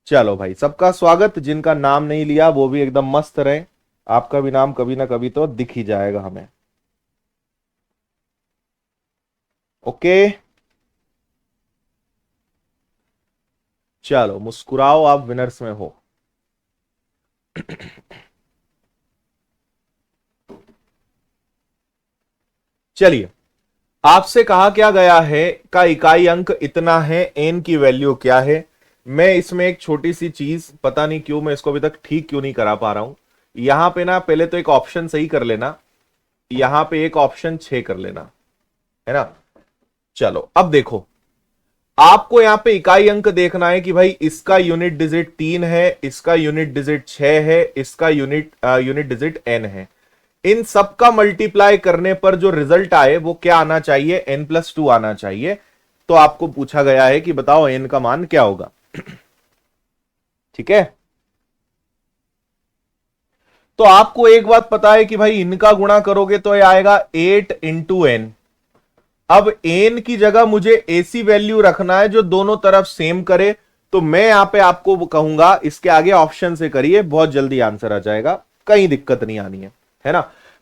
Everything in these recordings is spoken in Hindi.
चलो भाई, सबका स्वागत। जिनका नाम नहीं लिया वो भी एकदम मस्त रहे। आपका भी नाम कभी ना कभी तो दिख ही जाएगा हमें। ओके। चलो मुस्कुराओ, आप विनर्स में हो। चलिए, आपसे कहा क्या गया है का इकाई अंक इतना है, एन की वैल्यू क्या है। मैं इसमें एक छोटी सी चीज, पता नहीं क्यों मैं इसको अभी तक ठीक क्यों नहीं करा पा रहा हूं। यहां पे ना पहले तो एक ऑप्शन सही कर लेना, यहां पे एक ऑप्शन 6 कर लेना, है ना। चलो अब देखो, आपको यहां पे इकाई अंक देखना है कि भाई इसका यूनिट डिजिट 3 है, इसका यूनिट डिजिट 6 है, इसका यूनिट डिजिट n है। इन सबका मल्टीप्लाई करने पर जो रिजल्ट आए वो क्या आना चाहिए, n+2 आना चाहिए। तो आपको पूछा गया है कि बताओ n का मान क्या होगा। ठीक है, तो आपको एक बात पता है कि भाई इनका गुणा करोगे तो ये आएगा 8 × n। अब एन की जगह मुझे ऐसी वैल्यू रखना है जो दोनों तरफ सेम करे। तो मैं यहां पे आपको कहूंगा इसके आगे ऑप्शन से करिए, बहुत जल्दी आंसर आ जाएगा, कहीं दिक्कत नहीं आनी है ना।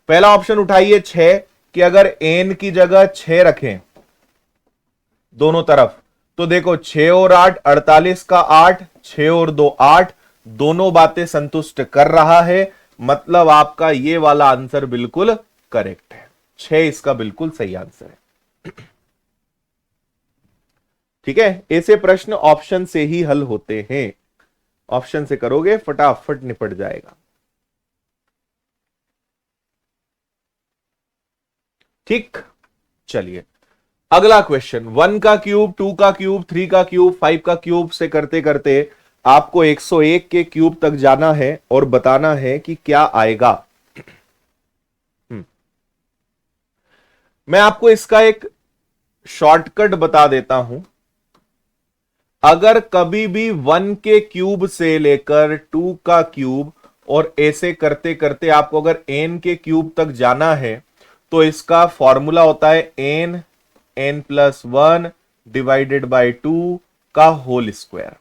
पहला ऑप्शन उठाइए 6, कि अगर एन की जगह 6 रखें दोनों तरफ, तो देखो 6 और 8 48 का 8, 6 और 2 8, दोनों बातें संतुष्ट कर रहा है। मतलब आपका ये वाला आंसर बिल्कुल करेक्ट है, 6 इसका बिल्कुल सही आंसर है। ठीक है, ऐसे प्रश्न ऑप्शन से ही हल होते हैं। ऑप्शन से करोगे फटाफट निपट जाएगा। ठीक, चलिए अगला क्वेश्चन। 1 का क्यूब, 2 का क्यूब, 3 का क्यूब, 5 का क्यूब से करते करते आपको 101 के क्यूब तक जाना है और बताना है कि क्या आएगा। मैं आपको इसका एक शॉर्टकट बता देता हूं। अगर कभी भी 1 के क्यूब से लेकर 2 का क्यूब और ऐसे करते करते आपको अगर n के क्यूब तक जाना है, तो इसका फॉर्मूला होता है n+1 डिवाइडेड बाय 2 का होल स्क्वायर।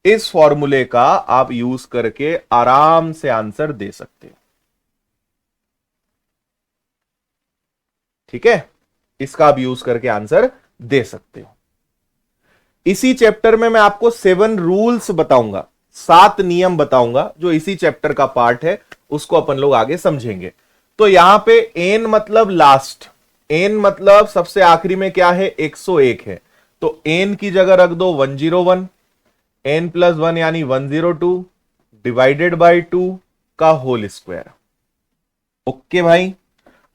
इस फॉर्मूले का आप यूज करके आराम से आंसर दे सकते हैं। ठीक है, इसका आप यूज करके आंसर दे सकते हो। इसी चैप्टर में मैं आपको 7 रूल्स बताऊंगा, 7 नियम बताऊंगा, जो इसी चैप्टर का पार्ट है, उसको अपन लोग आगे समझेंगे। तो यहां पे एन मतलब लास्ट, एन मतलब सबसे आखिरी में क्या है, 101 है। तो एन की जगह रख दो 101, n+1 यानी 102 डिवाइडेड बाय 2 का होल स्क्वायर। ओके भाई,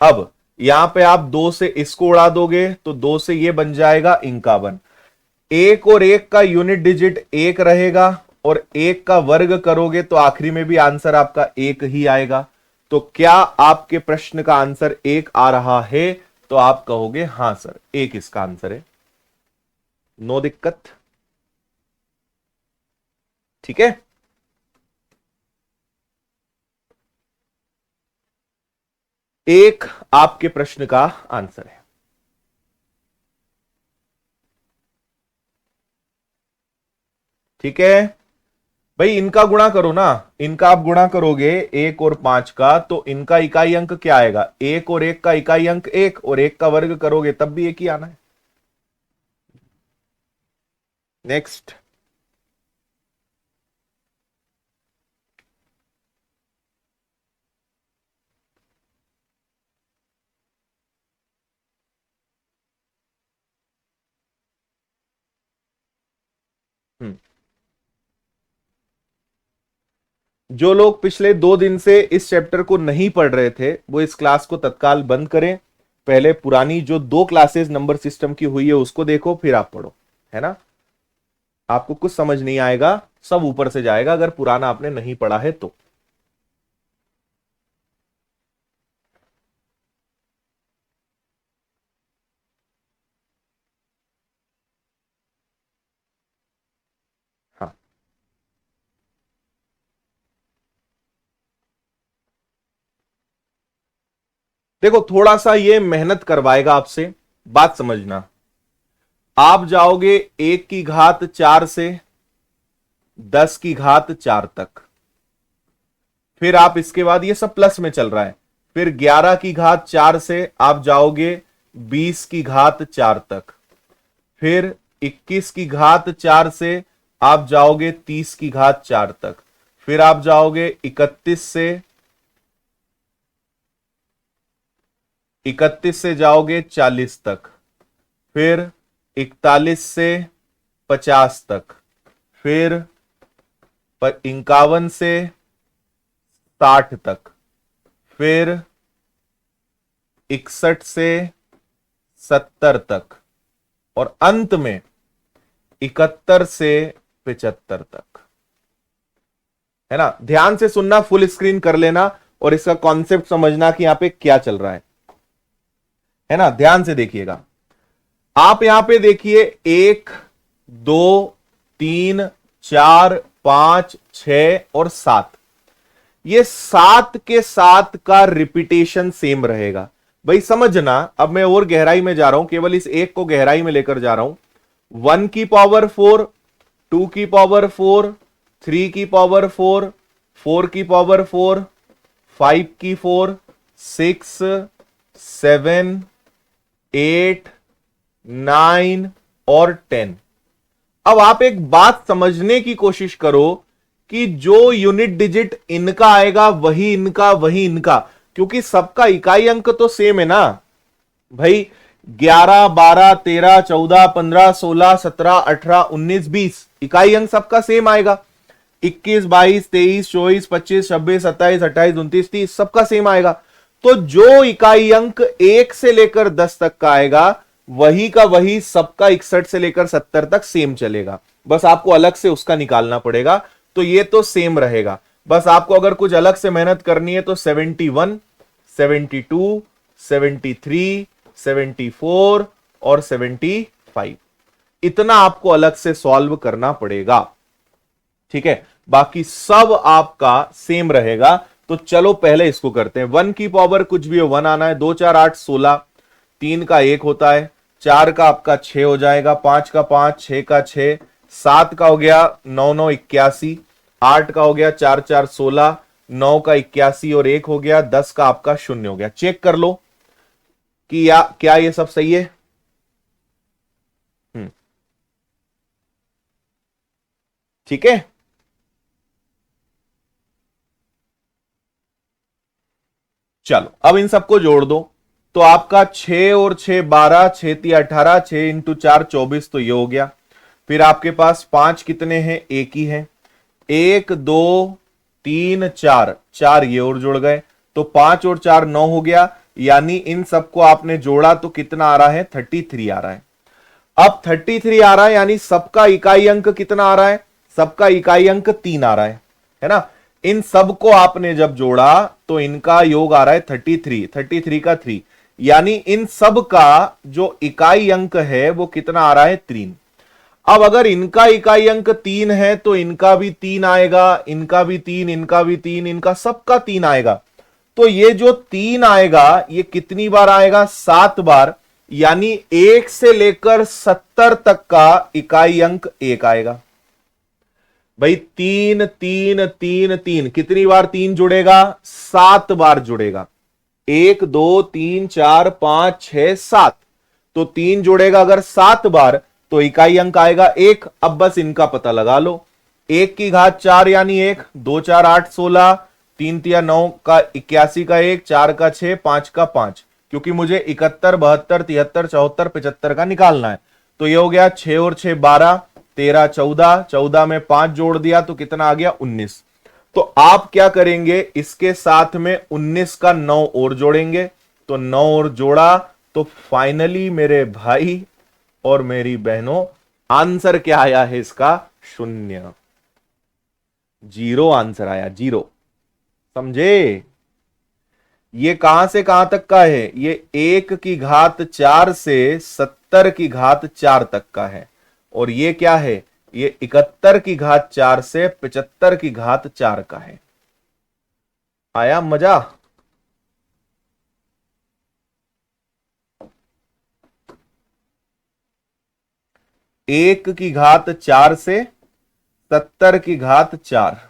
अब यहां पे आप 2 से इसको उड़ा दोगे तो 2 से ये बन जाएगा 51। एक और एक का यूनिट डिजिट 1 रहेगा, और 1 का वर्ग करोगे तो आखिरी में भी आंसर आपका 1 ही आएगा। तो क्या आपके प्रश्न का आंसर 1 आ रहा है? तो आप कहोगे हां सर, 1 इसका आंसर है। नो दिक्कत। ठीक है, एक आपके प्रश्न का आंसर है। ठीक है भाई, इनका गुणा करो ना, इनका आप गुणा करोगे 1 और 5 का, तो इनका इकाई अंक क्या आएगा, 1 और 1 का इकाई अंक 1, और 1 का वर्ग करोगे तब भी 1 ही आना है। नेक्स्ट। हम्म जो लोग पिछले 2 दिन से इस चैप्टर को नहीं पढ़ रहे थे, वो इस क्लास को तत्काल बंद करें। पहले पुरानी जो 2 क्लासेस नंबर सिस्टम की हुई है उसको देखो, फिर आप पढ़ो, है ना। आपको कुछ समझ नहीं आएगा, सब ऊपर से जाएगा अगर पुराना आपने नहीं पढ़ा है तो। हाँ, देखो थोड़ा सा ये मेहनत करवाएगा आपसे। बात समझना, आप जाओगे 1 की घात 4 से, 10 की घात 4 तक। फिर आप इसके बाद ये सब प्लस में चल रहा है, फिर 11 की घात 4 से आप जाओगे 20 की घात 4 तक। फिर 21 की घात 4 से आप जाओगे 30 की घात 4 तक। फिर आप जाओगे 31 से जाओगे 40 तक। फिर 41 से 50 तक। फिर 51 से 60 तक। फिर 61 से 70 तक। और अंत में 71 से 75 तक। है ना, ध्यान से सुनना, फुल स्क्रीन कर लेना और इसका कॉन्सेप्ट समझना कि यहां पे क्या चल रहा है ना, ध्यान से देखिएगा। आप यहां पे देखिए 1 2 3 4 5 6 और 7, ये 7 के 7 का रिपीटेशन सेम रहेगा। भाई समझना, अब मैं और गहराई में जा रहा हूं, केवल इस एक को गहराई में लेकर जा रहा हूं। 1 की पावर 4, 2 की पावर 4, 3 की पावर 4, 4 की पावर 4, 5 की 4, 6 7 8 9 और 10। अब आप एक बात समझने की कोशिश करो कि जो यूनिट डिजिट इनका आएगा वही इनका, वही इनका, क्योंकि सबका इकाई अंक तो सेम है ना भाई। 11 12 13 14 15 16 17 18 19 20 इकाई अंक सबका सेम आएगा। 21 22 23 24 25 26 27 28 29 30 सबका सेम आएगा। तो जो इकाई अंक 1 से लेकर 10 तक का आएगा वही का वही सबका 61 से लेकर 70 तक सेम चलेगा। बस आपको अलग से उसका निकालना पड़ेगा। तो ये तो सेम रहेगा, बस आपको अगर कुछ अलग से मेहनत करनी है तो 71 72 73 74 और 75 इतना आपको अलग से सॉल्व करना पड़ेगा। ठीक है, बाकी सब आपका सेम रहेगा। तो चलो पहले इसको करते हैं। 1 की पावर कुछ भी हो, 1 आना है। 2 4 8 16, 3 का 1 होता है, 4 का आपका 6 हो जाएगा, 5 का 5, 6 का 6, 7 का हो गया 9 9 81, 8 का हो गया 4 4 16, 9 का 81 और 1 हो गया, 10 का आपका 0 हो गया। चेक कर लो कि क्या ये सब सही है। ठीक है, चलो अब इन सबको जोड़ दो। तो आपका 6 और 6 12, 6 3 18, 6 इंटू 4 24, तो ये हो गया। फिर आपके पास 5 कितने हैं, एक ही है। 1 2 3 4, 4 ये और जुड़ गए, तो 5 और 4 9 हो गया। यानी इन सबको आपने जोड़ा तो कितना आ रहा है, 33 आ रहा है। अब 33 आ रहा है, यानी सबका इकाई अंक कितना आ रहा है, सबका इकाई अंक 3 आ रहा है ना। इन सबको आपने जब जोड़ा तो इनका योग आ रहा है 33, 33 का 3, यानी इन सब का जो इकाई अंक है वो कितना आ रहा है, 3। अब अगर इनका इकाई अंक 3 है तो इनका भी 3 आएगा, इनका भी 3, इनका भी 3, इनका सबका 3 आएगा। तो ये जो 3 आएगा ये कितनी बार आएगा, 7 बार। यानी 1 से लेकर 70 तक का इकाई अंक 1 आएगा। भाई 3 3 3 3 कितनी बार 3 जुड़ेगा, 7 बार जुड़ेगा। 1 2 3 4 5 6 7, तो 3 जुड़ेगा अगर 7 बार तो इकाई अंक आएगा 1। अब बस इनका पता लगा लो। 1 की घात 4 यानी 1, 2 4 8 16, 3 3 9 का 81 का 1, 4 का 6, 5 का 5, क्योंकि मुझे 71 72 73 74 75 का निकालना है। तो ये हो गया 6 और 6 12, 13 14, 14 में 5 जोड़ दिया तो कितना आ गया, 19। तो आप क्या करेंगे, इसके साथ में 19 का 9 और जोड़ेंगे। तो 9 और जोड़ा तो फाइनली मेरे भाई और मेरी बहनों आंसर क्या आया है इसका, 0, 0 आंसर आया, 0। समझे, ये कहां से कहां तक का है, ये 1 की घात 4 से 70 की घात 4 तक का है। और ये क्या है, ये 71 की घात 4 से 75 की घात 4 का है। आया मजा। 1 की घात 4 से 70 की घात 4,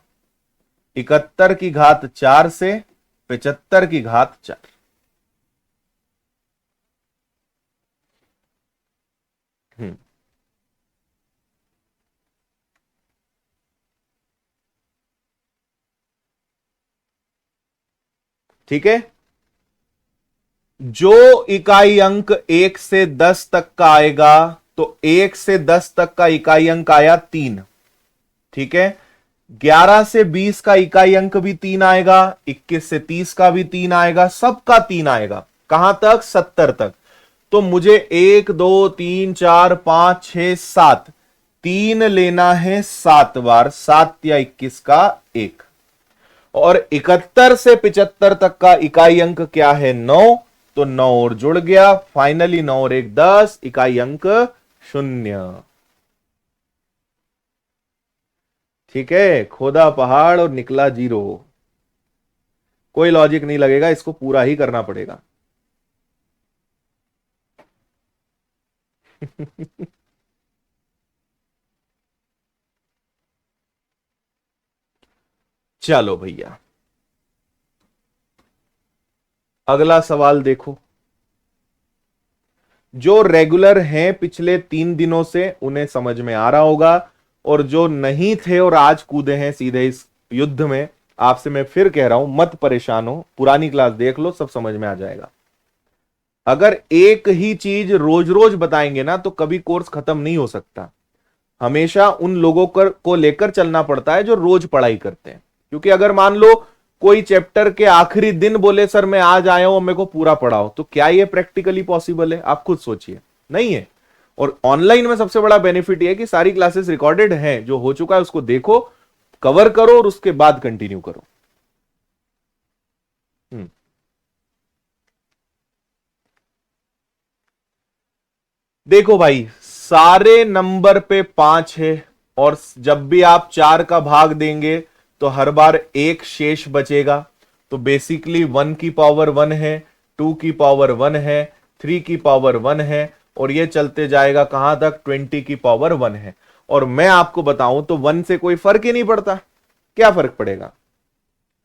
71 की घात 4 से 75 की घात 4। ठीक है। जो इकाई अंक 1 से 10 तक का आएगा, तो 1 से 10 तक का इकाई अंक आया 3। ठीक है। 11 से 20 का इकाई अंक भी 3 आएगा, 21 से 30 का भी 3 आएगा, सबका 3 आएगा। कहां तक? 70 तक। तो मुझे 1 2 3 4 5 6 7, 3 लेना है 7 बार, 7 या 21 का 1। और 71 से 75 तक का इकाई अंक क्या है? 9। तो 9 और जुड़ गया, फाइनली 9 और 1 10, इकाई अंक 0। ठीक है। खोदा पहाड़ और निकला जीरो। कोई लॉजिक नहीं लगेगा, इसको पूरा ही करना पड़ेगा। चलो भैया, अगला सवाल देखो। जो रेगुलर हैं पिछले 3 दिनों से उन्हें समझ में आ रहा होगा, और जो नहीं थे और आज कूदे हैं सीधे इस युद्ध में, आपसे मैं फिर कह रहा हूं, मत परेशान हो, पुरानी क्लास देख लो, सब समझ में आ जाएगा। अगर एक ही चीज रोज रोज बताएंगे ना, तो कभी कोर्स खत्म नहीं हो सकता। हमेशा उन लोगों को लेकर चलना पड़ता है जो रोज पढ़ाई करते हैं। क्योंकि अगर मान लो कोई चैप्टर के आखिरी दिन बोले सर मैं आज आया हूं, मेरे को पूरा पढ़ाओ, तो क्या ये प्रैक्टिकली पॉसिबल है? आप खुद सोचिए, नहीं है। और ऑनलाइन में सबसे बड़ा बेनिफिट यह है कि सारी क्लासेस रिकॉर्डेड हैं, जो हो चुका है उसको देखो, कवर करो और उसके बाद कंटिन्यू करो। हम्म। देखो भाई, सारे नंबर पे 5 है, और जब भी आप 4 का भाग देंगे तो हर बार एक शेष बचेगा। तो बेसिकली 1 की पावर 1 है, 2 की पावर 1 है, 3 की पावर 1 है, और ये चलते जाएगा कहां तक? 20 की पावर 1 है। और मैं आपको बताऊं तो 1 से कोई फर्क ही नहीं पड़ता। क्या फर्क पड़ेगा?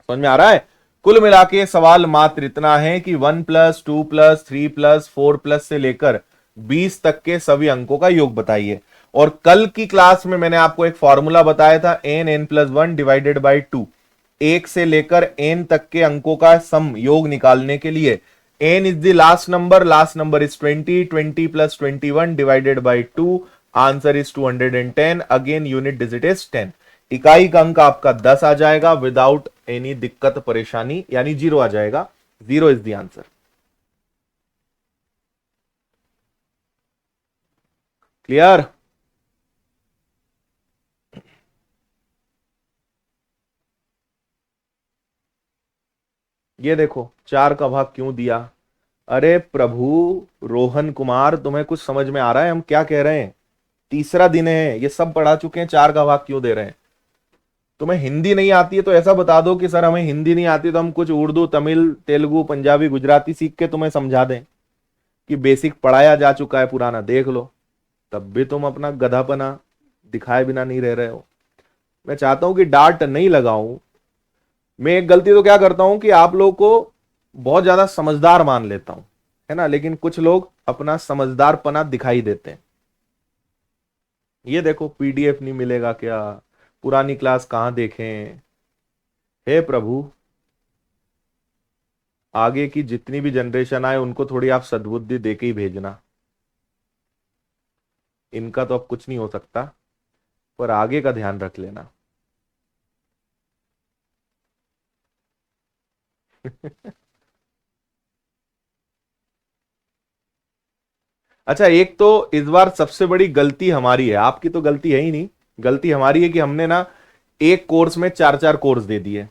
समझ में आ रहा है? कुल मिला के सवाल मात्र इतना है कि 1+2+3+4+ से लेकर 20 तक के सभी अंकों का योग बताइए। और कल की क्लास में मैंने आपको एक फॉर्मूला बताया था, n+1 डिवाइडेड बाई 2। 1 से लेकर n तक के अंकों का सम योग निकालने के लिए n is the last number is 20, 20+21 divided by 2, answer is 210, again unit digit is 10। इकाई का अंक आपका 10 आ जाएगा विदाउट एनी दिक्कत परेशानी, यानी 0 आ जाएगा। 0 इज द आंसर। क्लियर? ये देखो 4 का भाग क्यों दिया? अरे प्रभु रोहन कुमार, तुम्हें कुछ समझ में आ रहा है हम क्या कह रहे हैं? तीसरा दिन है, ये सब पढ़ा चुके हैं, 4 का भाग क्यों दे रहे हैं? तुम्हें हिंदी नहीं आती है तो ऐसा बता दो कि सर हमें हिंदी नहीं आती, तो हम कुछ उर्दू तमिल तेलुगु पंजाबी गुजराती सीख के तुम्हें समझा दें कि बेसिक पढ़ाया जा चुका है, पुराना देख लो। तब भी तुम अपना गधापना दिखाए बिना नहीं रह रहे हो। मैं चाहता हूं कि डांट नहीं लगाऊं। मैं एक गलती तो क्या करता हूं कि आप लोगों को बहुत ज्यादा समझदार मान लेता हूं, है ना, लेकिन कुछ लोग अपना समझदारपना दिखाई देते हैं। ये देखो पीडीएफ नहीं मिलेगा क्या? पुरानी क्लास कहां देखें? हे प्रभु, आगे की जितनी भी जनरेशन आए उनको थोड़ी आप सद्बुद्धि देके ही भेजना। इनका तो अब कुछ नहीं हो सकता, पर आगे का ध्यान रख लेना। अच्छा, एक तो इस बार सबसे बड़ी गलती हमारी है, आपकी तो गलती है ही नहीं। गलती हमारी है कि हमने ना एक कोर्स में 4-4 कोर्स दे दिए।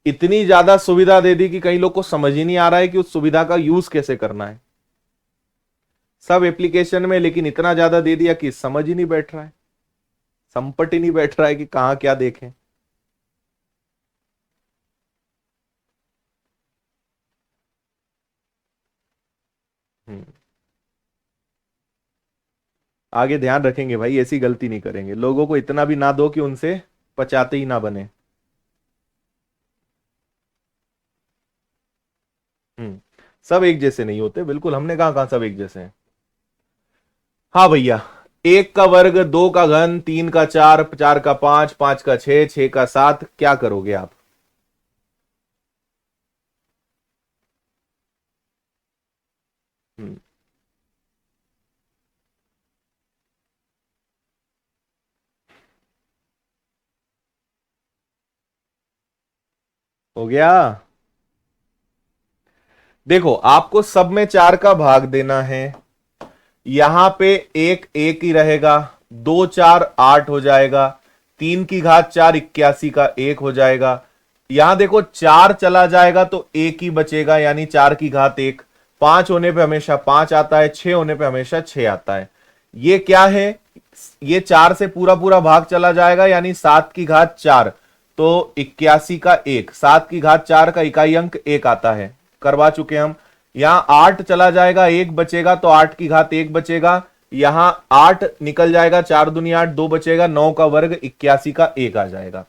इतनी ज्यादा सुविधा दे दी कि कई लोग को समझ ही नहीं आ रहा है कि उस सुविधा का यूज कैसे करना है। सब एप्लीकेशन में, लेकिन इतना ज्यादा दे दिया कि समझ ही नहीं बैठ रहा है, संपट ही नहीं बैठ रहा है कि कहां क्या देखें। हम्म। आगे ध्यान रखेंगे भाई, ऐसी गलती नहीं करेंगे, लोगों को इतना भी ना दो कि उनसे पचाते ही ना बने। सब एक जैसे नहीं होते बिल्कुल, हमने कहा कहां सब एक जैसे हैं। हाँ भैया, एक का वर्ग, दो का घन, तीन का चार, चार का पांच, पांच का छह, छह का सात, क्या करोगे आप? हम्म, हो गया। देखो आपको सब में चार का भाग देना है, यहां पे एक एक ही रहेगा, दो चार आठ हो जाएगा, तीन की घात चार 81 का एक हो जाएगा। यहां देखो चार चला जाएगा तो एक ही बचेगा, यानी चार की घात एक। पांच होने पे हमेशा पांच आता है, छह होने पे हमेशा छह आता है। ये क्या है, ये चार से पूरा पूरा भाग चला जाएगा, यानी सात की घात चार, तो 81 का एक, सात की घात चार का इकाई अंक एक आता है, करवा चुके हम। यहां आठ चला जाएगा, एक बचेगा, तो आठ की घात एक बचेगा, यहां आठ निकल जाएगा, चार दूनी आठ, दो बचेगा, नौ का वर्ग 81 का एक आ जाएगा।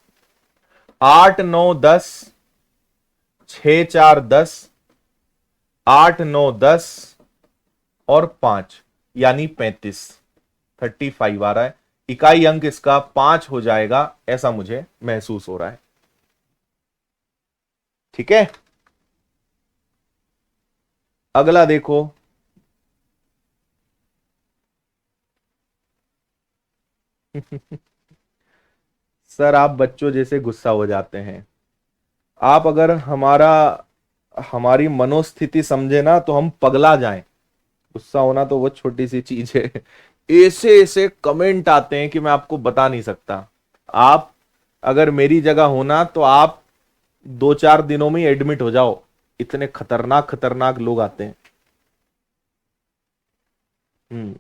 आठ नौ दस, छ चार दस, आठ नौ दस और पांच, यानी 35, 35 आ रहा है। इकाई अंक इसका पांच हो जाएगा, ऐसा मुझे महसूस हो रहा है। ठीक है, अगला देखो। सर आप बच्चों जैसे गुस्सा हो जाते हैं। आप अगर हमारी मनोस्थिति समझे ना तो हम पगला जाएं। गुस्सा होना तो वो छोटी सी चीज है। ऐसे ऐसे कमेंट आते हैं कि मैं आपको बता नहीं सकता। आप अगर मेरी जगह होना तो आप दो चार दिनों में ही एडमिट हो जाओ, इतने खतरनाक खतरनाक लोग आते हैं। हम्म।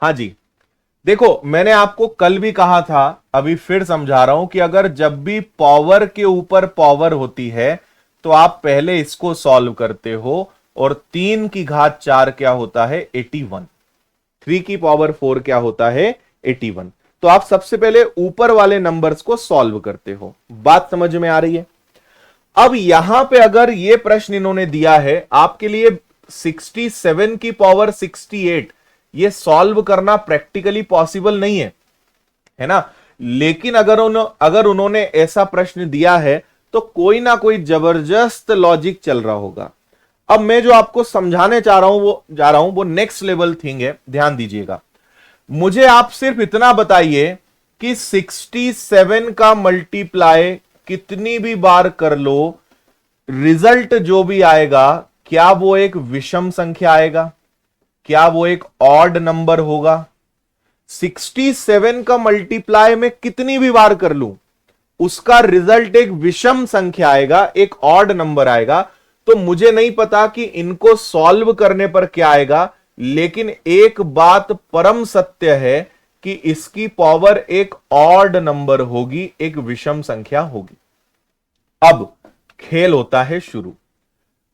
हाँ जी, देखो मैंने आपको कल भी कहा था, अभी फिर समझा रहा हूं कि अगर जब भी पावर के ऊपर पावर होती है तो आप पहले इसको सॉल्व करते हो। और तीन की घात चार क्या होता है? 81। थ्री की पावर फोर क्या होता है? 81। तो आप सबसे पहले ऊपर वाले नंबर्स को सॉल्व करते हो। बात समझ में आ रही है? अब यहां पे अगर ये प्रश्न इन्होंने दिया है आपके लिए, 67 की पावर 68, ये सॉल्व करना प्रैक्टिकली पॉसिबल नहीं है ना? लेकिन अगर उन्होंने ऐसा प्रश्न दिया है तो कोई ना कोई जबरदस्त लॉजिक चल रहा होगा। अब मैं जो आपको समझाने जा रहा हूं वो नेक्स्ट लेवल थिंग है, ध्यान दीजिएगा। मुझे आप सिर्फ इतना बताइए कि 67 का मल्टीप्लाई कितनी भी बार कर लो, रिजल्ट जो भी आएगा क्या वो एक विषम संख्या आएगा? क्या वो एक ऑड नंबर होगा? 67 का मल्टीप्लाई में कितनी भी बार कर लूं, उसका रिजल्ट एक विषम संख्या आएगा, एक ऑड नंबर आएगा। तो मुझे नहीं पता कि इनको सॉल्व करने पर क्या आएगा, लेकिन एक बात परम सत्य है कि इसकी पावर एक ऑड नंबर होगी, एक विषम संख्या होगी। अब खेल होता है शुरू।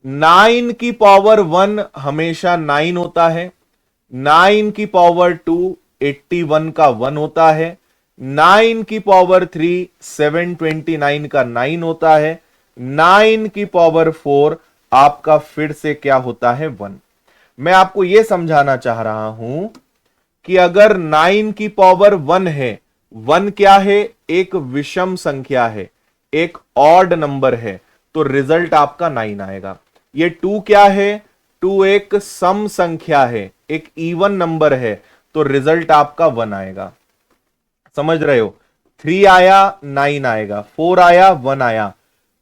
नाइन की पावर वन हमेशा नाइन होता है, नाइन की पावर टू 81 का वन होता है, नाइन की पावर थ्री 729 का नाइन होता है, नाइन की पावर फोर आपका फिर से क्या होता है? वन। मैं आपको यह समझाना चाह रहा हूं कि अगर नाइन की पावर वन है, वन क्या है? एक विषम संख्या है, एक ऑड नंबर है, तो रिजल्ट आपका नाइन आएगा। ये टू क्या है? टू एक सम संख्या है, एक इवन नंबर है, तो रिजल्ट आपका वन आएगा। समझ रहे हो? थ्री आया नाइन आएगा, फोर आया वन आया।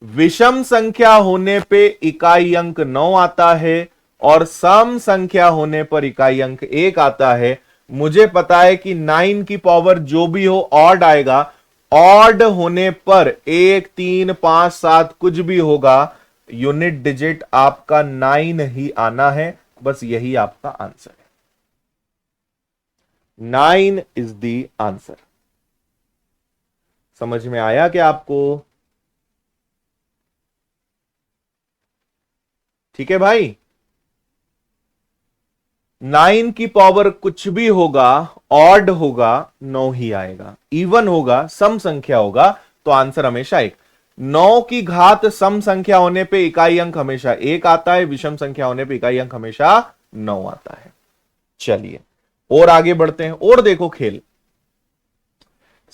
विषम संख्या होने पे इकाई अंक 9 आता है और सम संख्या होने पर इकाई अंक 1 आता है। मुझे पता है कि 9 की पावर जो भी हो ऑड आएगा, ऑड होने पर 1 3 5 7 कुछ भी होगा, यूनिट डिजिट आपका 9 ही आना है। बस यही आपका आंसर है। 9 इज द आंसर। समझ में आया क्या आपको? ठीक है भाई। 9 की पावर कुछ भी होगा, ऑड होगा, 9 ही आएगा। इवन होगा, सम संख्या होगा, तो आंसर हमेशा एक। 9 की घात सम संख्या होने पे इकाई अंक हमेशा 1 आता है, विषम संख्या होने पे इकाई अंक हमेशा 9 आता है। चलिए और आगे बढ़ते हैं, और देखो खेल।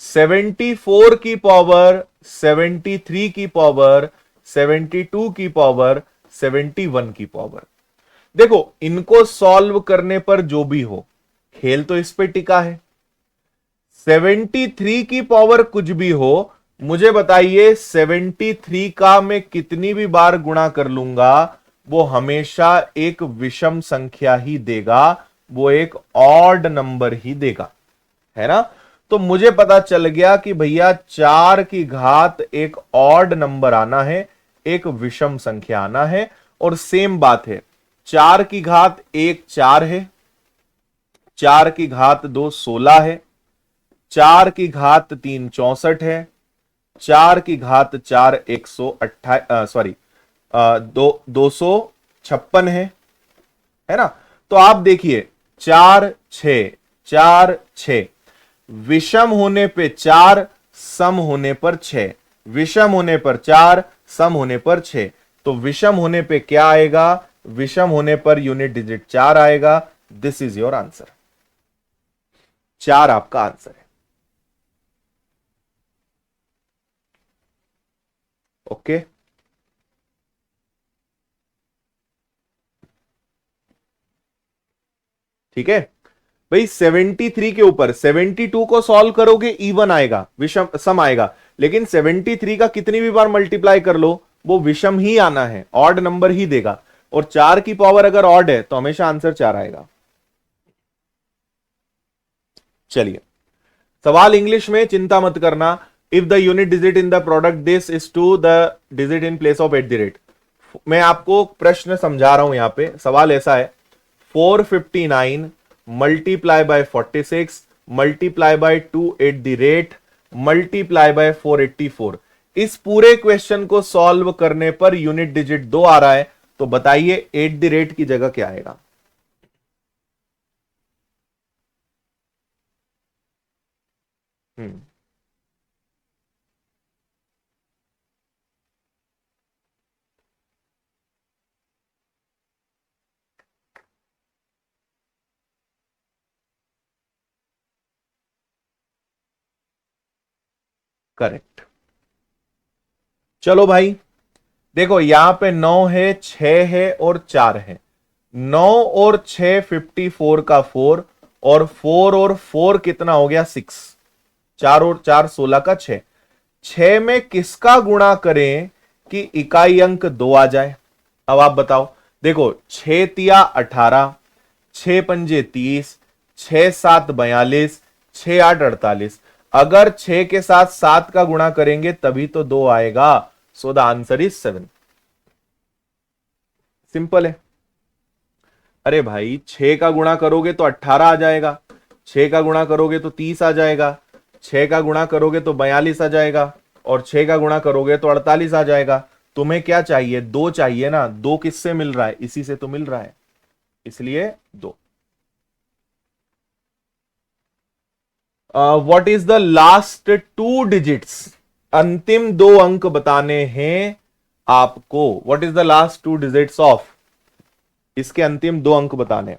74 की पावर, 73 की पावर, 72 की पावर, 71 की पावर। देखो इनको सॉल्व करने पर जो भी हो, खेल तो इस पे टिका है। 73 की पावर कुछ भी हो, मुझे बताइए 73 का मैं कितनी भी बार गुणा कर लूंगा, वो हमेशा एक विषम संख्या ही देगा, वो एक ऑड नंबर ही देगा, है ना। तो मुझे पता चल गया कि भैया 4 की घात एक ऑड नंबर आना है, एक विषम संख्या आना है। और सेम बात है, 4 की घात 1 4 है, 4 की घात 2 16 है, 4 की घात 3 64 है, 4 की घात 4 128 सॉरी 256 है ना। तो आप देखिए 4 6 4 6, विषम होने पे 4, सम होने पर 6, विषम होने पर 4, सम होने पर 6। तो विषम होने पे क्या आएगा? विषम होने पर यूनिट डिजिट 4 आएगा। This is your answer. 4 आपका आंसर है। ओके ठीक है भाई। 73 के ऊपर 72 को सॉल्व करोगे इवन आएगा, विषम सम आएगा, लेकिन 73 का कितनी भी बार मल्टीप्लाई कर लो वो विषम ही आना है, ऑड नंबर ही देगा। और 4 की पावर अगर ऑड है तो हमेशा आंसर 4 आएगा। चलिए सवाल इंग्लिश में, चिंता मत करना। If the unit digit in the product this is to the digit in place of at the rate. मैं आपको प्रश्न समझा रहा हूं, यहां पे सवाल ऐसा है, 459 multiply by 46 multiply by 2 eight the rate multiply by 484। इस पूरे क्वेश्चन को सॉल्व करने पर यूनिट डिजिट 2 आ रहा है, तो बताइए एट द रेट की जगह क्या आएगा? हम्म करेक्ट। चलो भाई देखो यहां पे 9 है, 6 है और 4 है। 9 और 6 54 का 4, और 4 और 4 कितना हो गया 6। 4 और 4 16 का 6। 6 में किसका गुणा करें कि इकाई अंक 2 आ जाए? अब आप बताओ। देखो 6 तिया 18, 6 पंजे 30, 6 7 42, 6 8 48। अगर 6 के साथ 7 का गुणा करेंगे तभी तो 2 आएगा। So the answer is 7। Simple है। अरे भाई 6 का गुणा करोगे तो 18 आ जाएगा, 6 का गुणा करोगे तो 30 आ जाएगा, 6 का गुणा करोगे तो 42 आ जाएगा, और 6 का गुणा करोगे तो 48 आ जाएगा। तुम्हें क्या चाहिए? 2 चाहिए ना। 2 किससे मिल रहा है? इसी से तो मिल रहा है, इसलिए 2। What is the last 2 digits? अंतिम 2 अंक बताने हैं आपको। What is the last 2 digits of? इसके अंतिम 2 अंक बताने हैं।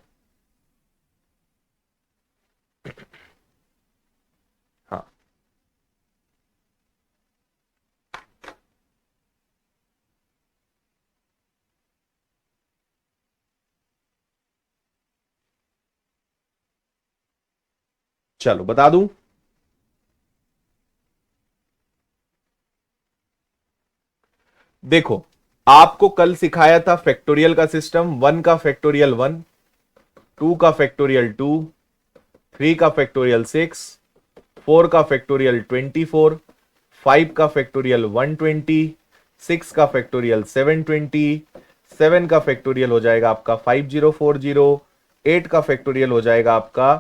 हाँ चलो बता दूं। देखो आपको कल सिखाया था फैक्टोरियल का सिस्टम। 1 का फैक्टोरियल 1, 2 का फैक्टोरियल 2, 3 का फैक्टोरियल 6, 4 का फैक्टोरियल 24, 5 का फैक्टोरियल 120, 6 का फैक्टोरियल 720, 7 का फैक्टोरियल हो जाएगा आपका 5040, 8 का फैक्टोरियल हो जाएगा आपका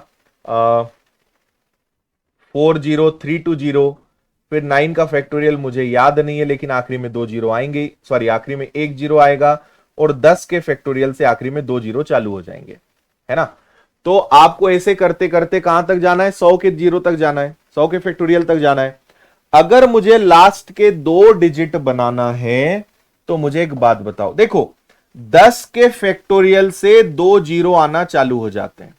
40320, फिर 9 का फैक्टोरियल मुझे याद नहीं है, लेकिन आखिरी में 2 जीरो आएंगे, सॉरी आखिरी में 1 जीरो आएगा, और 10 के फैक्टोरियल से आखिरी में 2 जीरो चालू हो जाएंगे, है ना। तो आपको ऐसे करते करते कहां तक जाना है, 100 के जीरो तक जाना है, 100 के फैक्टोरियल तक जाना है। अगर मुझे लास्ट के 2 डिजिट बनाना है तो मुझे एक बात बताओ, देखो 10 के फैक्टोरियल से 2 जीरो आना चालू हो जाते हैं,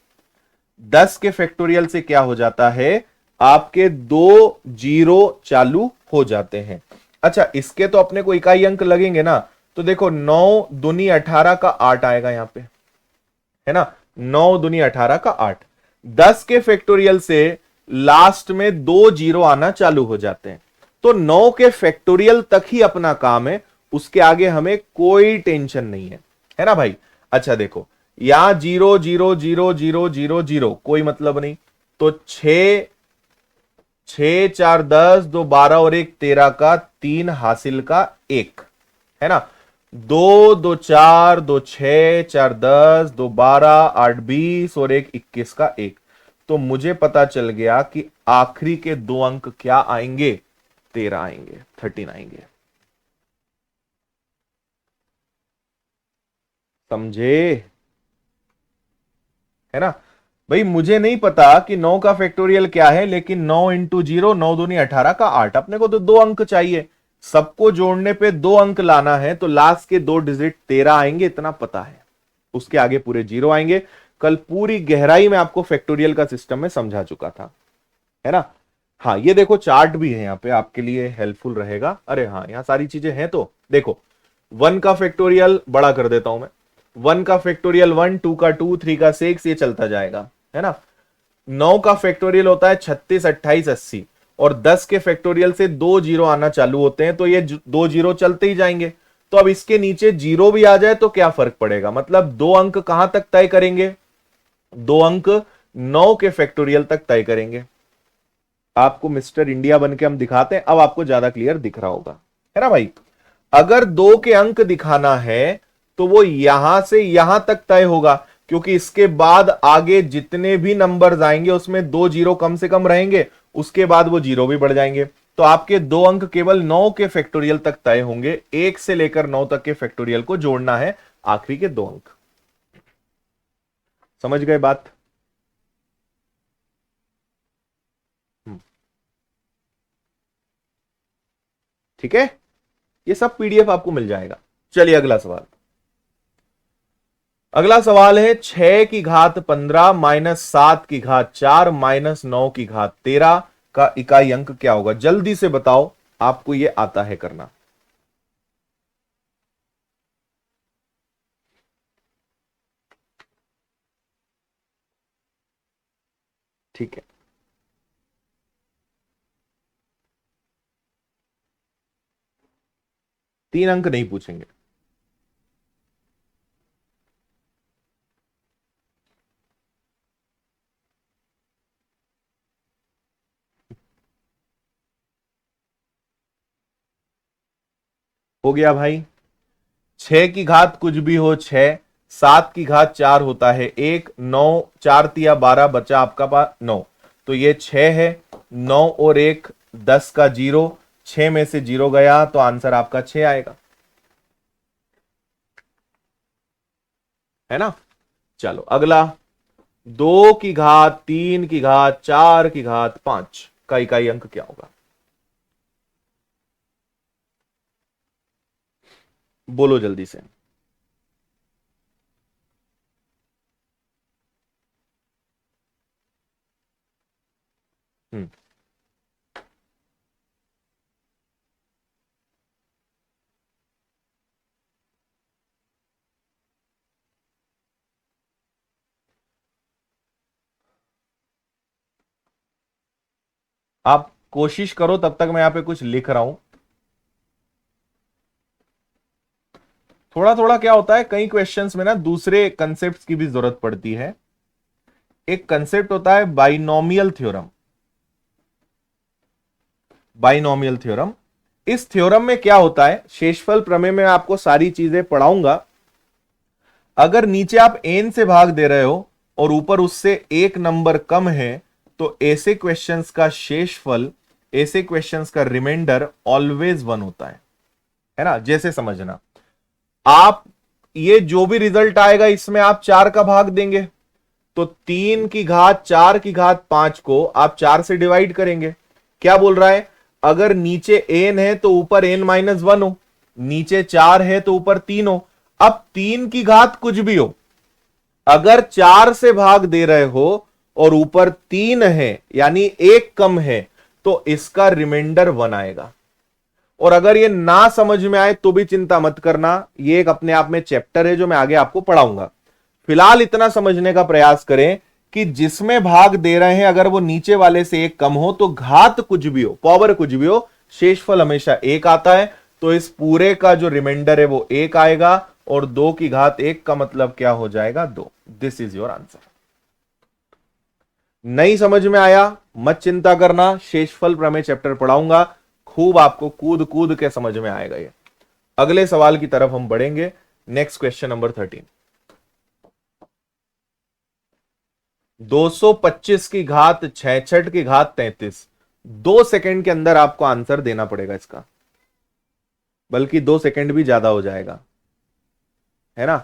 10 के फैक्टोरियल से क्या हो जाता है, आपके 2 जीरो चालू हो जाते हैं। अच्छा, इसके तो अपने को इकाई अंक लगेंगे ना, तो देखो 9 दूनी 18 का 8 आएगा यहां पे, है ना, 9 दूनी 18 का 8। 10 के फैक्टोरियल से लास्ट में 2 जीरो आना चालू हो जाते हैं, तो 9 के फैक्टोरियल तक ही अपना काम है, उसके आगे हमें कोई टेंशन नहीं है ना भाई। अच्छा देखो, यहां 0 0 0 0 0 0 कोई मतलब नहीं, तो 6 6 4 10 2 12 और 1 13 का 3 हासिल का 1, है ना। 2 2 4 2 6 4 10 2 12 8 20 और 1 21 का 1। तो मुझे पता चल गया कि आखिरी के 2 अंक क्या आएंगे, 13 आएंगे, 13 आएंगे। समझे, है ना भाई। मुझे नहीं पता कि 9 का फैक्टोरियल क्या है, लेकिन 9 इंटू 0, 9 दूनी 18 का 8, अपने को तो 2 अंक चाहिए, सबको जोड़ने पे 2 अंक लाना है, तो लास्ट के 2 डिजिट 13 आएंगे, इतना पता है, उसके आगे पूरे जीरो आएंगे। कल पूरी गहराई में आपको फैक्टोरियल का सिस्टम में समझा चुका था, है ना। हाँ, ये देखो चार्ट भी है यहां पे, आपके लिए हेल्पफुल रहेगा। अरे हाँ, यहां सारी चीजें हैं, तो देखो 1 का फैक्टोरियल बड़ा कर देता हूं मैं, 1 का फैक्टोरियल 1, 2 का 2, 3 का 6, ये चलता जाएगा, है ना। 9 का फैक्टोरियल होता है 36 28 80, और 10 के फैक्टोरियल से 2 जीरो आना चालू होते हैं, तो ये 2 जीरो चलते ही जाएंगे। तो अब इसके नीचे जीरो भी आ जाए तो क्या फर्क पड़ेगा, मतलब 2 अंक कहां तक तय करेंगे, 2 अंक 9 के फैक्टोरियल तक तय करेंगे। आपको मिस्टर इंडिया बन के हम दिखाते हैं, अब आपको ज्यादा क्लियर दिख रहा होगा, है ना भाई। अगर 2 के अंक दिखाना है तो वो यहां से यहां तक तय होगा, क्योंकि इसके बाद आगे जितने भी नंबर्स आएंगे उसमें 2 जीरो कम से कम रहेंगे, उसके बाद वो जीरो भी बढ़ जाएंगे। तो आपके 2 अंक केवल 9 के फैक्टोरियल तक तय होंगे, 1 से लेकर 9 तक के फैक्टोरियल को जोड़ना है, आखिरी के 2 अंक। समझ गए बात। ठीक है, ये सब पीडीएफ आपको मिल जाएगा। चलिए अगला सवाल, अगला सवाल है 6 की घात 15 माइनस 7 की घात 4 माइनस 9 की घात 13 का इकाई अंक क्या होगा। जल्दी से बताओ, आपको यह आता है करना। ठीक है, तीन अंक नहीं पूछेंगे। हो गया भाई, 6 की घात कुछ भी हो 6, 7 की घात 4 होता है 1, 9 4 तिया 12, बचा आपका पास 9, तो ये 6 है, 9 और 1 10 का 0, 6 में से 0 गया तो आंसर आपका 6 आएगा, है ना। चलो अगला, 2 की घात 3 की घात 4 की घात 5 का इकाई अंक क्या होगा। बोलो जल्दी से। हम्म, आप कोशिश करो, तब तक मैं यहां पे कुछ लिख रहा हूं। थोड़ा थोड़ा क्या होता है, कई क्वेश्चंस में ना दूसरे कंसेप्ट की भी जरूरत पड़ती है। एक कंसेप्ट होता है बाइनोमियल थ्योरम, बाइनोमियल थ्योरम। इस थ्योरम में क्या होता है, शेषफल प्रमेय में आपको सारी चीजें पढ़ाऊंगा। अगर नीचे आप n से भाग दे रहे हो और ऊपर उससे एक नंबर कम है, तो ऐसे क्वेश्चंस का शेषफल, ऐसे क्वेश्चंस का रिमाइंडर ऑलवेज 1 होता है ना। जैसे समझना, आप ये जो भी रिजल्ट आएगा इसमें आप 4 का भाग देंगे, तो 3 की घात 4 की घात 5 को आप 4 से डिवाइड करेंगे। क्या बोल रहा है, अगर नीचे n है तो ऊपर n-1 हो, नीचे 4 है तो ऊपर 3 हो। अब 3 की घात कुछ भी हो, अगर 4 से भाग दे रहे हो और ऊपर 3 है यानी एक कम है, तो इसका रिमाइंडर 1 आएगा। और अगर ये ना समझ में आए तो भी चिंता मत करना, ये एक अपने आप में चैप्टर है जो मैं आगे आपको पढ़ाऊंगा। फिलहाल इतना समझने का प्रयास करें कि जिसमें भाग दे रहे हैं अगर वो नीचे वाले से एक कम हो तो घात कुछ भी हो, पावर कुछ भी हो, शेषफल हमेशा 1 आता है। तो इस पूरे का जो रिमाइंडर है वो 1 आएगा, और 2 की घात 1 का मतलब क्या हो जाएगा, 2। This is your answer. नहीं समझ में आया मत चिंता करना, शेषफल प्रमेय चैप्टर पढ़ाऊंगा, खूब आपको कूद कूद के समझ में आएगा ये। अगले सवाल की तरफ हम बढ़ेंगे। Next question number 13। 225 की घात 66 की घात 33। 2 सेकंड के अंदर आपको आंसर देना पड़ेगा इसका, बल्कि 2 सेकंड भी ज्यादा हो जाएगा, है ना।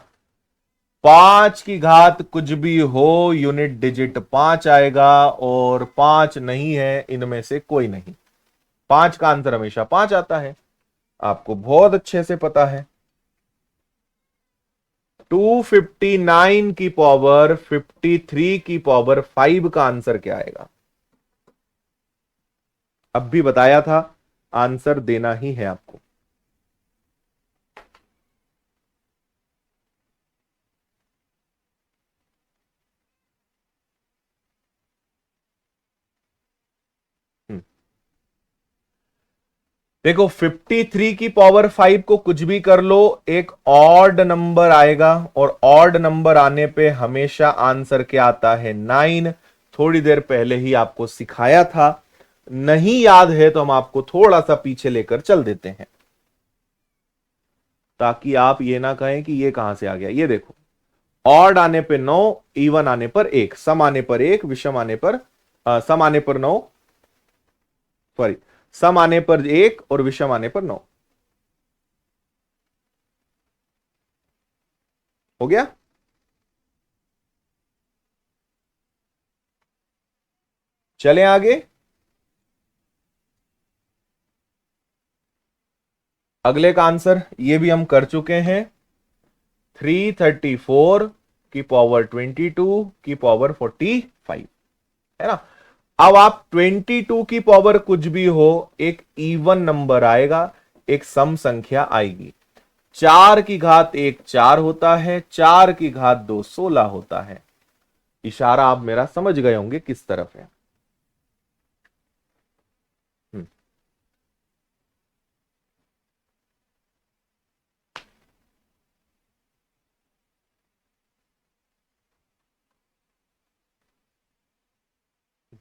5 की घात कुछ भी हो, यूनिट डिजिट 5 आएगा, और 5 नहीं है इनमें से कोई नहीं। 5 का आंसर हमेशा 5 आता है, आपको बहुत अच्छे से पता है। 259 की पावर 53 की पावर 5 का आंसर क्या आएगा। अब भी बताया था आंसर देना ही है आपको। देखो 53 की पावर 5 को कुछ भी कर लो, एक ऑड नंबर आएगा, और ऑड नंबर आने पे हमेशा आंसर क्या आता है, 9। थोड़ी देर पहले ही आपको सिखाया था, नहीं याद है तो हम आपको थोड़ा सा पीछे लेकर चल देते हैं, ताकि आप ये ना कहें कि ये कहां से आ गया। ये देखो, ऑड आने पे 9, इवन आने पर 1, सम आने पर 1, विषम आने पर सम आने पर 9, सॉरी, सम आने पर 1 और विषम आने पर 9। हो गया। चलें आगे। अगले का आंसर ये भी हम कर चुके हैं, 334 की पावर 22 की पावर 45, है ना। अब आप 22 की पावर कुछ भी हो, एक इवन नंबर आएगा, एक सम संख्या आएगी। 4 की घात 1 4 होता है, 4 की घात 2 16 होता है। इशारा आप मेरा समझ गए होंगे किस तरफ है।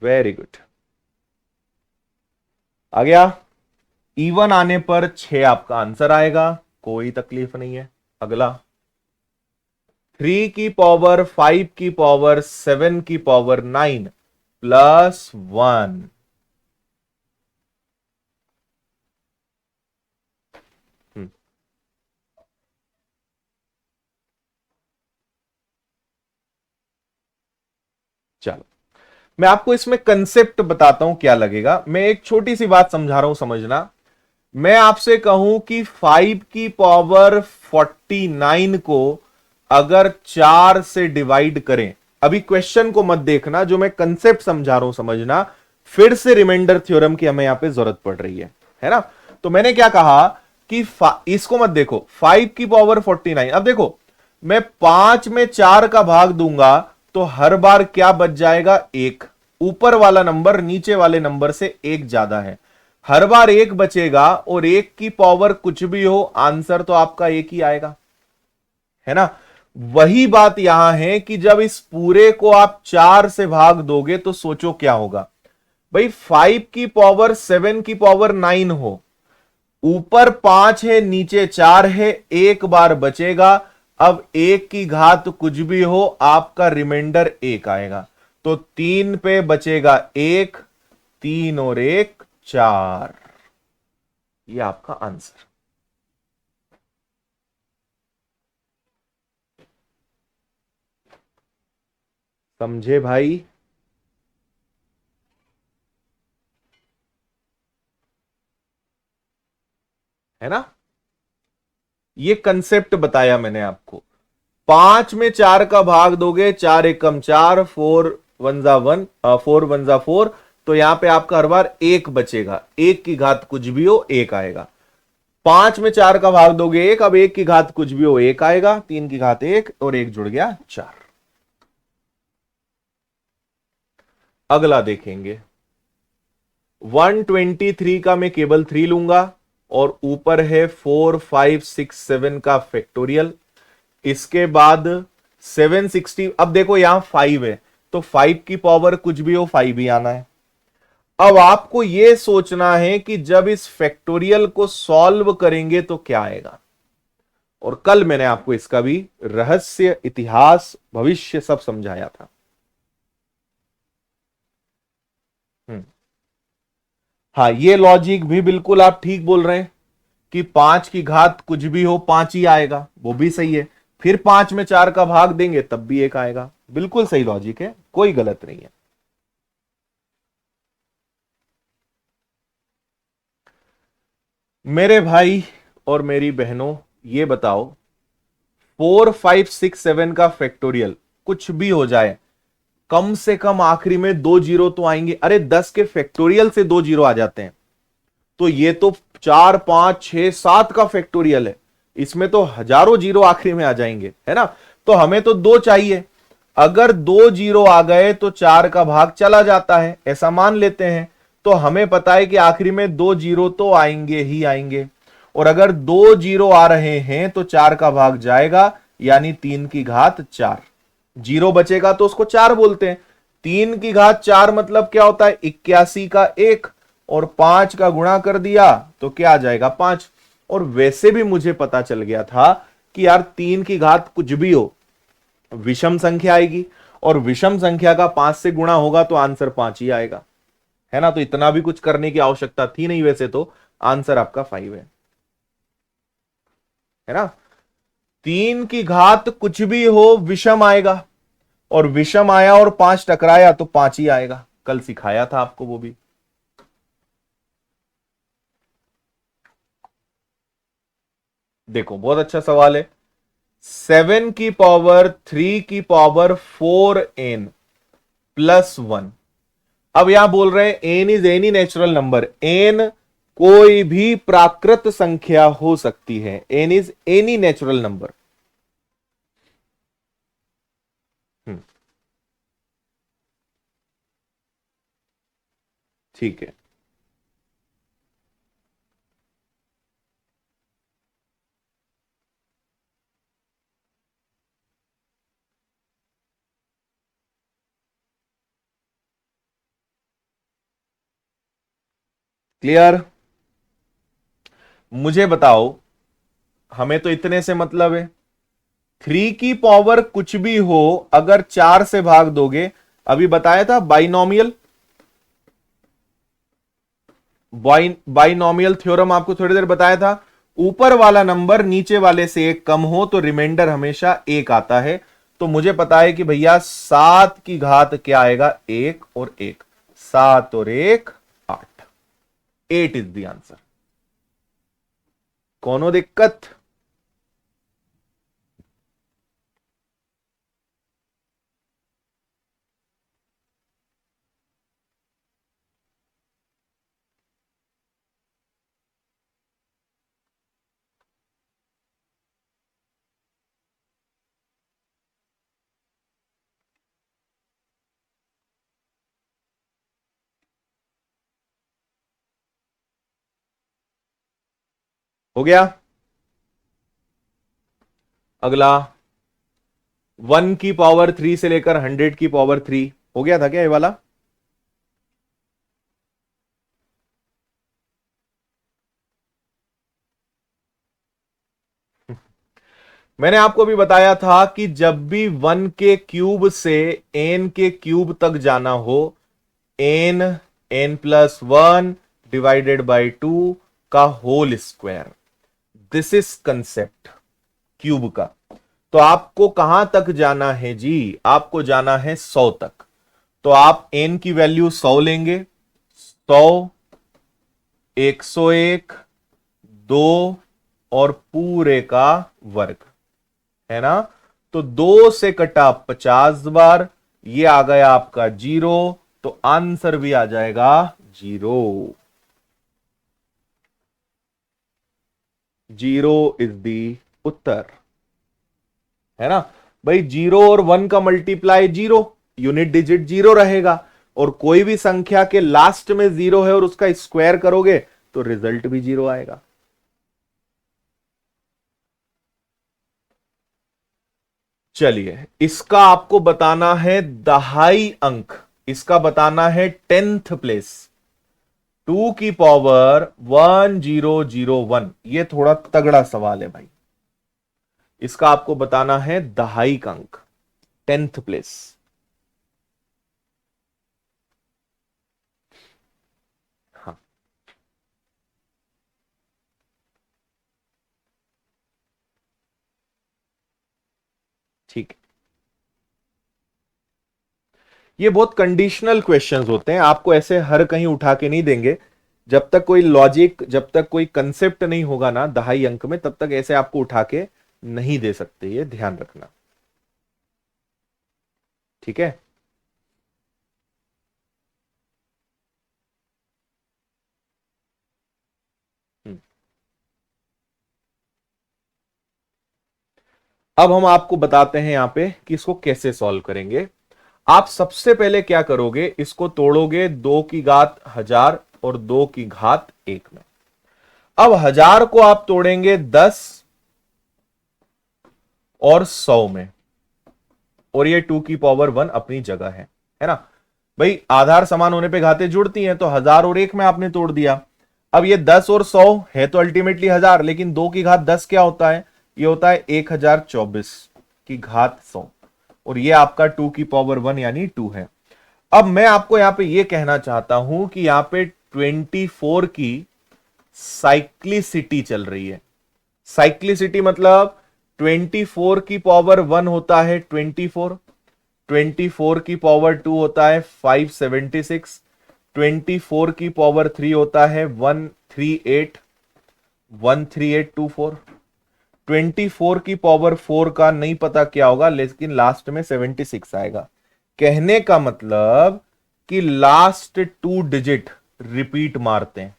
वेरी गुड, आ गया। इवन आने पर 6 आपका आंसर आएगा, कोई तकलीफ नहीं है। अगला 3 की पावर 5 की पावर 7 की पावर 9 प्लस 1। चलो मैं आपको इसमें कंसेप्ट बताता हूं क्या लगेगा। मैं एक छोटी सी बात समझा रहा हूं, समझना। मैं आपसे कहूं कि 5 की पावर 49 को अगर 4 से डिवाइड करें, अभी क्वेश्चन को मत देखना, जो मैं कंसेप्ट समझा रहा हूं समझना, फिर से रिमाइंडर थ्योरम की हमें यहां पे जरूरत पड़ रही है ना। तो मैंने क्या कहा कि इसको मत देखो, 5 की पावर 49। अब देखो, मैं 5 में 4 का भाग दूंगा तो हर बार क्या बच जाएगा, 1। ऊपर वाला नंबर नीचे वाले नंबर से 1 ज्यादा है, हर बार 1 बचेगा, और 1 की पावर कुछ भी हो, आंसर तो आपका 1 ही आएगा, है ना। वही बात यहां है कि जब इस पूरे को आप 4 से भाग दोगे तो सोचो क्या होगा भाई। 5 की पावर 7 की पावर 9 हो, ऊपर 5 है नीचे 4 है, 1 बार बचेगा। अब 1 की घात कुछ भी हो, आपका रिमाइंडर 1 आएगा। तो 3 पे बचेगा 1, 3 और 1 4। ये आपका आंसर। समझे भाई? है ना? ये कंसेप्ट बताया मैंने आपको। 5 में 4 का भाग दोगे, 4 एकम 4, 4 1 जा 4 तो यहां पे आपका हर बार 1 बचेगा। 1 की घात कुछ भी हो 1 आएगा। 5 में 4 का भाग दोगे 1, अब 1 की घात कुछ भी हो 1 आएगा। 3 की घात 1 और 1 जुड़ गया 4। अगला देखेंगे। 123 का मैं केवल 3 लूंगा और ऊपर है 4 5 6 7 का फैक्टोरियल। इसके बाद 760। अब देखो यहां 5 है तो 5 की पावर कुछ भी हो 5 ही आना है। अब आपको यह सोचना है कि जब इस फैक्टोरियल को सॉल्व करेंगे तो क्या आएगा। और कल मैंने आपको इसका भी रहस्य, इतिहास, भविष्य सब समझाया था। हम्म। हाँ, ये लॉजिक भी बिल्कुल आप ठीक बोल रहे हैं कि 5 की घात कुछ भी हो 5 ही आएगा, वो भी सही है। फिर 5 में 4 का भाग देंगे तब भी 1 आएगा। बिल्कुल सही लॉजिक है, कोई गलत नहीं है। मेरे भाई और मेरी बहनों, ये बताओ 4 5 6 7 का फैक्टोरियल कुछ भी हो जाए, कम से कम आखिरी में 2 जीरो तो आएंगे। अरे 10 के फैक्टोरियल से 2 जीरो आ जाते हैं। तो ये तो 4 5 6 7 का फैक्टोरियल है, इसमें तो हजारों जीरो आखिरी में आ जाएंगे, है ना? तो हमें तो 2 चाहिए। अगर 2 जीरो आ गए तो 4 का भाग चला जाता है, ऐसा मान लेते हैं। तो हमें पता है कि आखिरी में 2 जीरो तो आएंगे ही आएंगे। और अगर 2 जीरो आ रहे हैं तो 4 का भाग जाएगा, यानी 3 की घात 4। जीरो बचेगा तो उसको 4 बोलते हैं। 3 की घात 4 मतलब क्या होता है? 81 का 1 और 5 का गुणा कर दिया तो क्या आ जाएगा? 5। और वैसे भी मुझे पता चल गया था कि यार 3 की घात कुछ भी हो विषम संख्या आएगी, और विषम संख्या का 5 से गुणा होगा तो आंसर 5 ही आएगा। है ना? तो इतना भी कुछ करने की आवश्यकता थी नहीं, वैसे तो आंसर आपका 5 है ना? 3 की घात कुछ भी हो विषम आएगा, और विषम आया और 5 टकराया तो 5 ही आएगा। कल सिखाया था आपको वो भी। देखो बहुत अच्छा सवाल है। 7 की पावर 3 की पावर 4n प्लस 1। अब यहां बोल रहे हैं n is any natural number. N कोई भी प्राकृत संख्या हो सकती है। N is any natural number. ठीक है। क्लियर? मुझे बताओ, हमें तो इतने से मतलब है। 3 की पावर कुछ भी हो अगर 4 से भाग दोगे, अभी बताया था बाइनोमियल। बाइनोमियल थ्योरम आपको थोड़ी देर बताया था। ऊपर वाला नंबर नीचे वाले से एक कम हो तो रिमाइंडर हमेशा एक आता है। तो मुझे पता है कि भैया 7 की घात क्या आएगा? 1 और 1। 7 और 1 8। 8 इज द आंसर। कोनो दिक्कत? हो गया। अगला 1 की पावर 3 से लेकर 100 की पावर 3। हो गया था क्या ये वाला? मैंने आपको भी बताया था कि जब भी 1 के क्यूब से n के क्यूब तक जाना हो, n+1 डिवाइडेड बाई 2 का whole square, this is concept cube का। तो आपको कहां तक जाना है जी? आपको जाना है 100 तक। तो आप n की वैल्यू 100 लेंगे, 100, 101, 2 और पूरे का वर्ग, है ना। तो 2 से कटा 50 बार, ये आ गया आपका 0, तो आंसर भी आ जाएगा 0। 0 इज दी उत्तर, है ना भाई। 0 और 1 का मल्टीप्लाई 0, यूनिट डिजिट 0 रहेगा। और कोई भी संख्या के लास्ट में 0 है और उसका स्क्वायर करोगे तो रिजल्ट भी 0 आएगा। चलिए, इसका आपको बताना है दहाई अंक, इसका बताना है 10th प्लेस, 2 की पावर 1001। ये थोड़ा तगड़ा सवाल है भाई। इसका आपको बताना है दहाई का अंक, 10th प्लेस। हाँ, ठीक है। ये बहुत कंडीशनल क्वेश्चंस होते हैं, आपको ऐसे हर कहीं उठा के नहीं देंगे। जब तक कोई लॉजिक, जब तक कोई कंसेप्ट नहीं होगा ना दहाई अंक में, तब तक ऐसे आपको उठा के नहीं दे सकते, ये ध्यान रखना। ठीक है। हम्म। अब हम आपको बताते हैं यहां पे कि इसको कैसे सॉल्व करेंगे। आप सबसे पहले क्या करोगे, इसको तोड़ोगे 2 की घात 1000 और 2 की घात 1 में। अब 1000 को आप तोड़ेंगे 10 और 100 में, और ये 2 की पावर 1 अपनी जगह है ना भाई। आधार समान होने पे घातें जुड़ती हैं, तो 1000 और 1 में आपने तोड़ दिया। अब ये 10 और 100 है तो अल्टीमेटली 1000, लेकिन 2 की घात 10 क्या होता है? ये होता है 1024 की घात 100, और ये आपका 2 की पावर 1 यानी 2 है। अब मैं आपको यहां पे ये कहना चाहता हूं कि यहां पे 24 की साइक्लिसिटी चल रही है। साइक्लिसिटी मतलब 24 की पावर 1 होता है 24, 24 की पावर 2 होता है 576, 24 की पावर 3 होता है 138, 13824, 24 की पावर 4 का नहीं पता क्या होगा, लेकिन लास्ट में 76 आएगा। कहने का मतलब कि लास्ट 2 डिजिट रिपीट मारते हैं,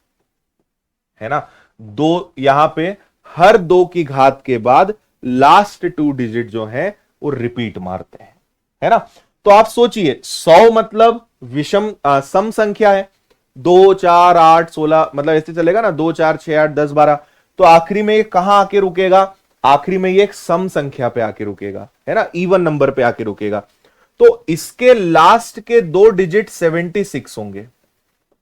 है ना। दो, यहां पे हर 2 की घात के बाद लास्ट 2 डिजिट जो है वो रिपीट मारते हैं, है ना। तो आप सोचिए, 100 मतलब विषम सम संख्या है, 2 4 8 16, मतलब ऐसे चलेगा ना, 2 4 6 8 10 12। तो आखिरी में ये कहां आके रुकेगा? आखिरी में ये एक सम संख्या पे आके रुकेगा, है ना, इवन नंबर पे आके रुकेगा। तो इसके लास्ट के 2 डिजिट 76 होंगे,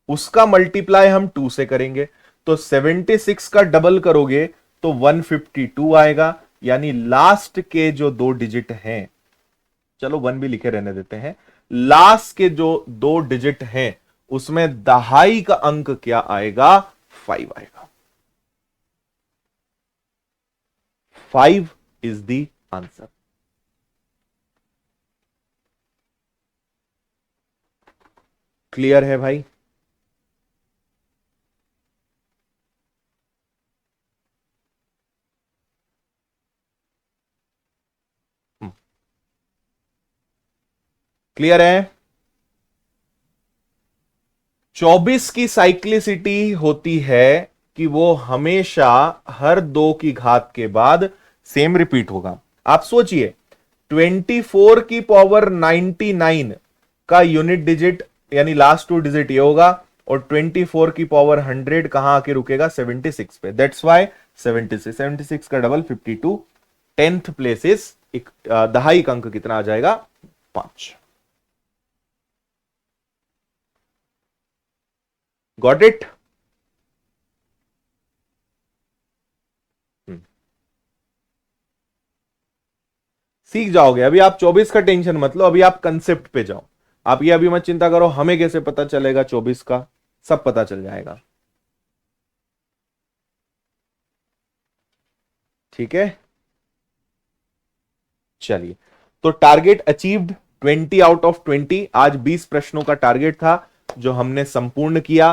उसका मल्टीप्लाई हम 2 से करेंगे, तो 76 का डबल करोगे तो 152 आएगा। यानी लास्ट के जो 2 डिजिट हैं, चलो 1 भी लिखे रहने देते हैं, लास्ट के जो 2 डिजिट हैं उसमें दहाई का अंक क्या आएगा? 5 आएगा। 5 इज द आंसर। क्लियर है भाई? क्लियर है? 24 की साइक्लिसिटी होती है कि वो हमेशा हर 2 की घात के बाद सेम रिपीट होगा। आप सोचिए, 24 की पावर 99 का यूनिट डिजिट यानी लास्ट 2 डिजिट ये होगा, और 24 की पावर 100 कहां आके रुकेगा? 76 पे। दैट्स वाई 76, 76 का डबल 52। 10th प्लेस इज, दहाई का अंक कितना आ जाएगा? 5। Got it? सीख जाओगे। अभी आप 24 का टेंशन मत लो, अभी आप कंसेप्ट पे जाओ। आप ये अभी मत चिंता करो हमें कैसे पता चलेगा 24 का, सब पता चल जाएगा। ठीक है, चलिए। तो टारगेट अचीव्ड 20 आउट ऑफ 20। आज 20 प्रश्नों का टारगेट था जो हमने संपूर्ण किया।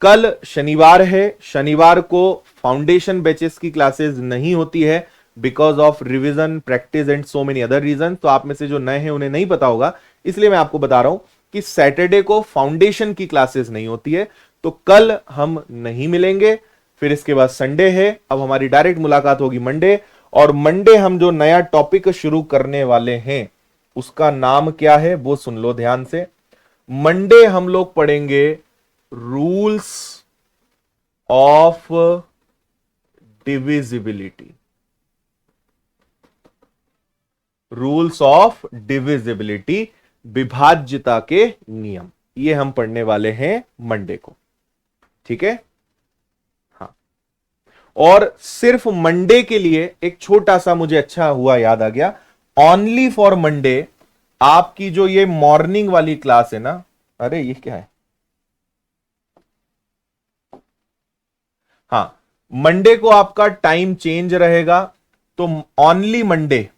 कल शनिवार है, शनिवार को फाउंडेशन बैचेस की क्लासेस नहीं होती है because of revision, practice and so many other reason. तो आप में से जो नए हैं उन्हें नहीं पता होगा, इसलिए मैं आपको बता रहा हूं कि सैटरडे को फाउंडेशन की क्लासेस नहीं होती है, तो कल हम नहीं मिलेंगे। फिर इसके बाद संडे है, अब हमारी डायरेक्ट मुलाकात होगी मंडे। और मंडे हम जो नया टॉपिक शुरू करने वाले हैं उसका नाम क्या है वो सुन लो ध्यान से। मंडे हम लोग पढ़ेंगे rules of divisibility. Rules of divisibility, विभाज्यता के नियम, ये हम पढ़ने वाले हैं मंडे को। ठीक है, हाँ। और सिर्फ मंडे के लिए एक छोटा सा मुझे अच्छा हुआ याद आ गया, ओनली फॉर मंडे आपकी जो ये मॉर्निंग वाली क्लास है ना, अरे ये क्या है, हाँ, मंडे को आपका टाइम चेंज रहेगा। तो ओनली मंडे,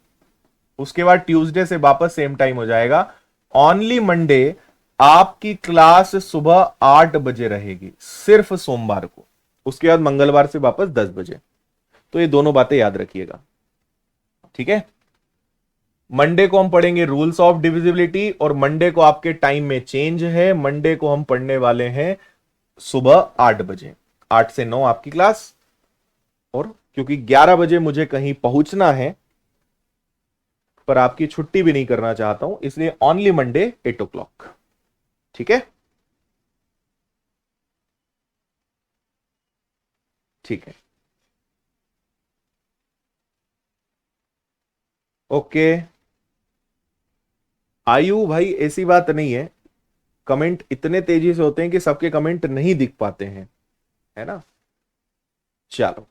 उसके बाद ट्यूसडे से वापस सेम टाइम हो जाएगा। ओनली मंडे आपकी क्लास सुबह 8 बजे रहेगी, सिर्फ सोमवार को। उसके बाद मंगलवार से वापस 10 बजे। तो ये दोनों बातें याद रखिएगा। ठीक है, मंडे को हम पढ़ेंगे रूल्स ऑफ डिविजिबिलिटी, और मंडे को आपके टाइम में चेंज है। मंडे को हम पढ़ने वाले हैं सुबह 8 बजे, 8 से 9 आपकी क्लास। और क्योंकि 11 बजे मुझे कहीं पहुंचना है, पर आपकी छुट्टी भी नहीं करना चाहता हूं, इसलिए ओनली मंडे 8 o'clock। ठीक है, ठीक है, ओके। आयु भाई ऐसी बात नहीं है, कमेंट इतने तेजी से होते हैं कि सबके कमेंट नहीं दिख पाते हैं, है ना। चलो।